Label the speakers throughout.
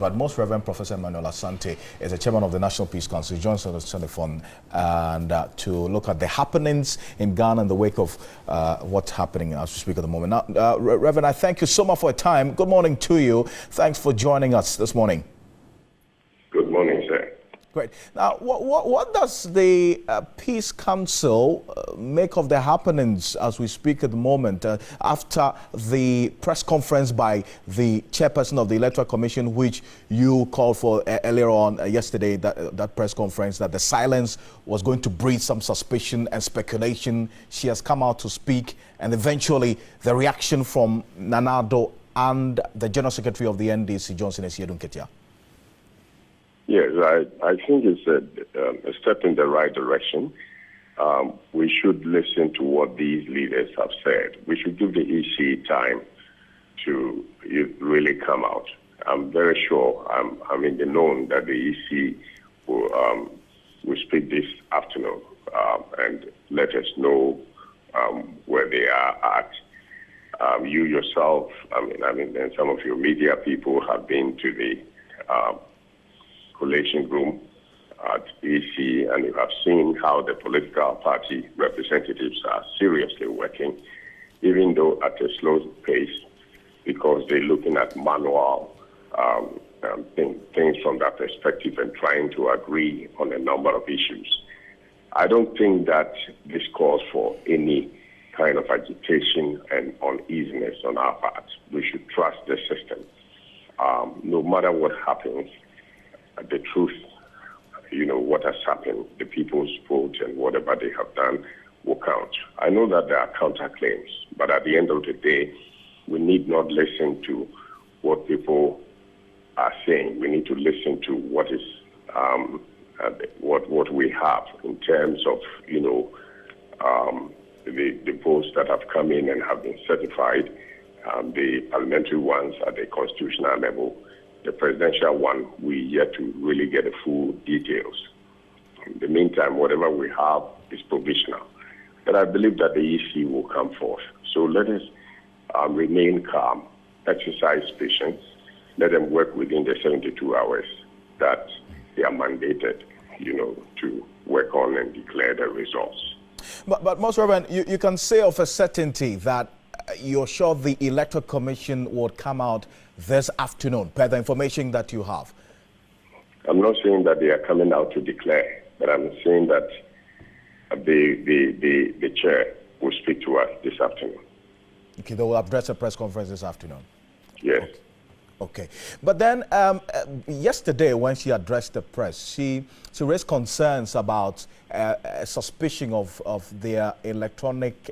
Speaker 1: But Most Reverend Professor Emmanuel Asante is the chairman of the National Peace Council. He joins us on the phone and to look at the happenings in Ghana in the wake of what's happening as we speak at the moment. Now, Reverend, I thank you so much for your time. Good morning to you. Thanks for joining us this morning.
Speaker 2: Good morning, sir.
Speaker 1: Great. Now, what does the Peace Council make of the happenings as we speak at the moment after the press conference by the chairperson of the Electoral Commission, which you called for earlier on yesterday, that press conference, that the silence was going to breed some suspicion and speculation? She has come out to speak, and eventually the reaction from Nana Addo and the General Secretary of the NDC, Johnson Asiedu-Dartey.
Speaker 2: Yes, I think it's a step in the right direction. We should listen to what these leaders have said. We should give the EC time to really come out. I'm very sure, I'm in the known that the EC will speak this afternoon and let us know where they are at. You yourself, and some of your media people have been to the collation room at EC, and you have seen how the political party representatives are seriously working, even though at a slow pace, because they're looking at manual things from that perspective and trying to agree on a number of issues. I don't think that this calls for any kind of agitation and uneasiness on our part. We should trust the system. No matter what happens, the truth, what has happened, the people's vote and whatever they have done will count. I know that there are counterclaims, but at the end of the day, we need not listen to what people are saying. We need to listen to what is what we have in terms of the votes that have come in and have been certified, the parliamentary ones at the constitutional level. The presidential one, we yet to really get the full details. In the meantime, whatever we have is provisional. But I believe that the EC will come forth. So let us remain calm, exercise patience, let them work within the 72 hours that they are mandated, to work on and declare the results.
Speaker 1: But Most Reverend, you can say of a certainty that you're sure the Electoral Commission would come out this afternoon, per the information that you have?
Speaker 2: I'm not saying that they are coming out to declare, but I'm saying that the chair will speak to us this afternoon.
Speaker 1: Okay, they will address a press conference this afternoon?
Speaker 2: Yes.
Speaker 1: Okay. But then yesterday when she addressed the press, she raised concerns about suspicion of their electronic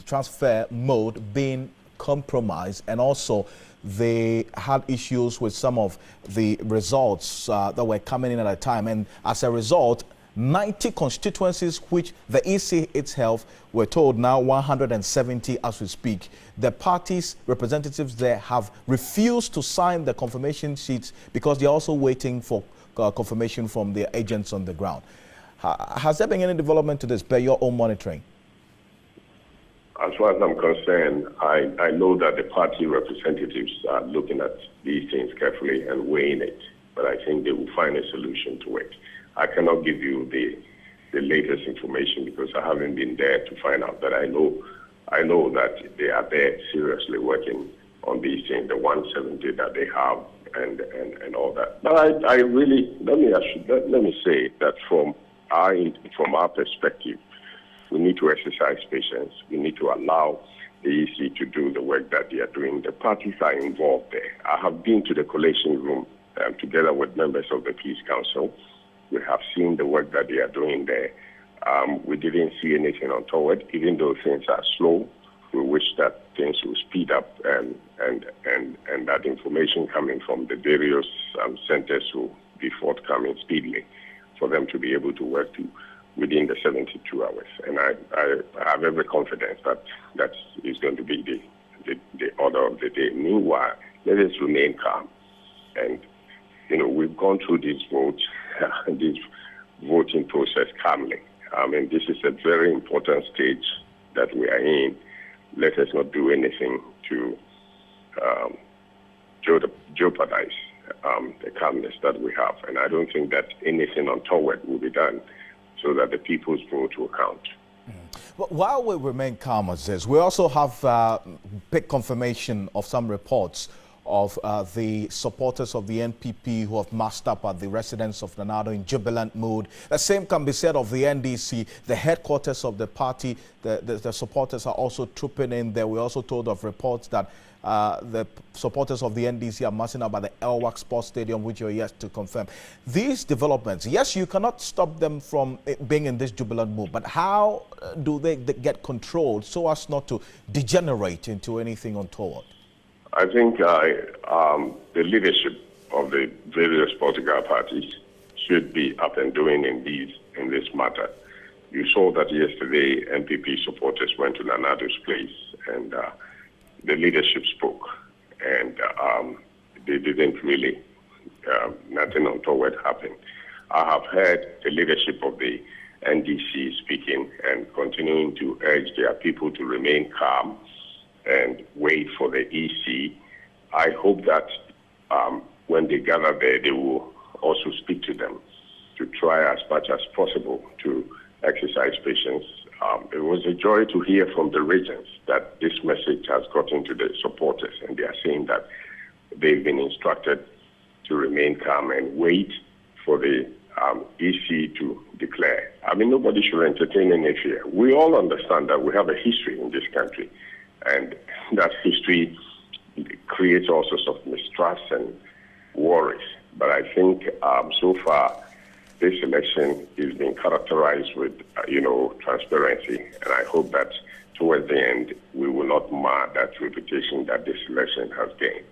Speaker 1: transfer mode being compromised, and also they had issues with some of the results that were coming in at a time, and as a result 90 constituencies, which the EC itself were told now 170 as we speak, the party's representatives there have refused to sign the confirmation sheets because they're also waiting for confirmation from their agents on the ground. Has there been any development to this per your own monitoring?
Speaker 2: As far as I'm concerned, I know that the party representatives are looking at these things carefully and weighing it, but I think they will find a solution to it. I cannot give you the latest information because I haven't been there to find out, but I know that they are there seriously working on these things, the 170 that they have and all that. But I really, let me say that from our perspective, we need to exercise patience. We need to allow the EC to do the work that they are doing. The parties are involved there. I have been to the collation room together with members of the Peace Council. We have seen the work that they are doing there. We didn't see anything untoward, even though things are slow. We wish that things will speed up and that information coming from the various centers will be forthcoming speedily for them to be able to work within the 72 hours. And I have every confidence that that is going to be the order of the day. Meanwhile, let us remain calm. And, we've gone through this voting process calmly. This is a very important stage that we are in. Let us not do anything to jeopardize the calmness that we have. And I don't think that anything untoward will be done so that the people's vote will count.
Speaker 1: But while we remain calm as this, we also have big confirmation of some reports of the supporters of the NPP who have massed up at the residence of Nanado in jubilant mood. The same can be said of the NDC, the headquarters of the party. The supporters are also trooping in there. We're also told of reports that the supporters of the NDC are massing up at the Elwak Sports Stadium, which you're yet to confirm. These developments, yes, you cannot stop them from being in this jubilant mood, but how do they get controlled so as not to degenerate into anything untoward?
Speaker 2: I think the leadership of the various political parties should be up and doing in this matter. You saw that yesterday NPP supporters went to Nanado's place and the leadership spoke, and they didn't really, nothing untoward happened. I have heard the leadership of the NDC speaking and continuing to urge their people to remain calm and wait for the EC. I hope that when they gather there, they will also speak to them to try as much as possible to exercise patience. It was a joy to hear from the regions that this message has gotten to the supporters, and they are saying that they've been instructed to remain calm and wait for the EC to declare. I mean, nobody should entertain any fear. We all understand that we have a history in this country, and that history creates all sorts of mistrust and worries. But I think so far, this election is being characterized with, transparency, and I hope that towards the end, we will not mar that reputation that this election has gained.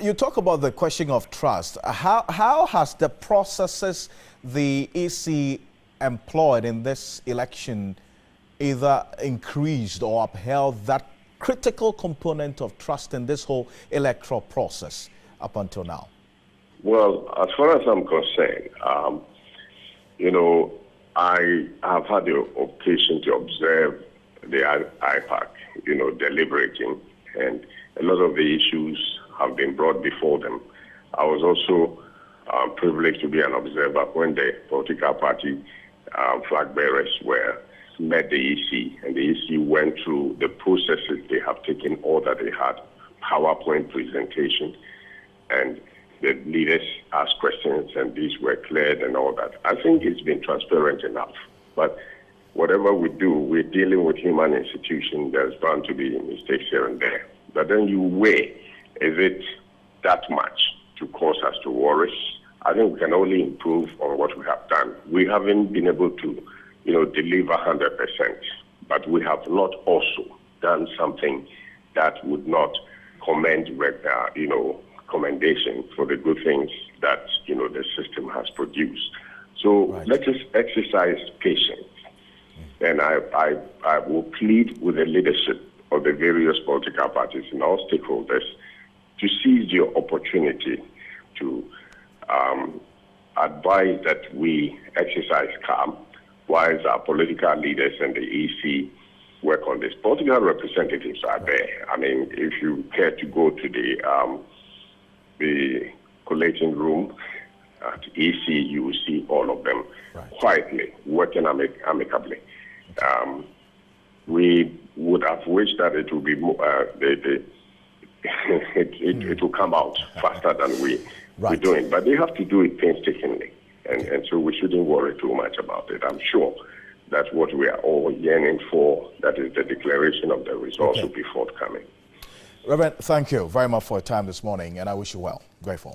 Speaker 1: You talk about the question of trust. How has the processes the EC employed in this election either increased or upheld that critical component of trust in this whole electoral process up until now?
Speaker 2: Well, as far as I'm concerned, I have had the occasion to observe the IPAC, deliberating, and a lot of the issues have been brought before them. I was also privileged to be an observer when the political party flag bearers met the EC, and the EC went through the processes. They have taken all that they had, PowerPoint presentation, and the leaders asked questions, and these were cleared and all that. I think it's been transparent enough. But whatever we do, we're dealing with human institutions. There's bound to be mistakes here and there. But then you weigh, is it that much to cause us to worry? I think we can only improve on what we have done. We haven't been able to, deliver 100%, but we have not also done something that would not commendation for the good things that, the system has produced. So let us exercise patience. And I will plead with the leadership of the various political parties and all stakeholders to seize your opportunity to advise that we exercise calm whilst our political leaders and the EC work on this. Political representatives are there. I mean, if you care to go to the collating room at EC, you will see all of them quietly working amicably. We would have wished that it would be more, it will come out faster than we're doing, but they have to do it painstakingly, and so we shouldn't worry too much about it. I'm sure that's what we are all yearning for. That is the declaration of the results will be forthcoming.
Speaker 1: Reverend, thank you very much for your time this morning, and I wish you well. Grateful.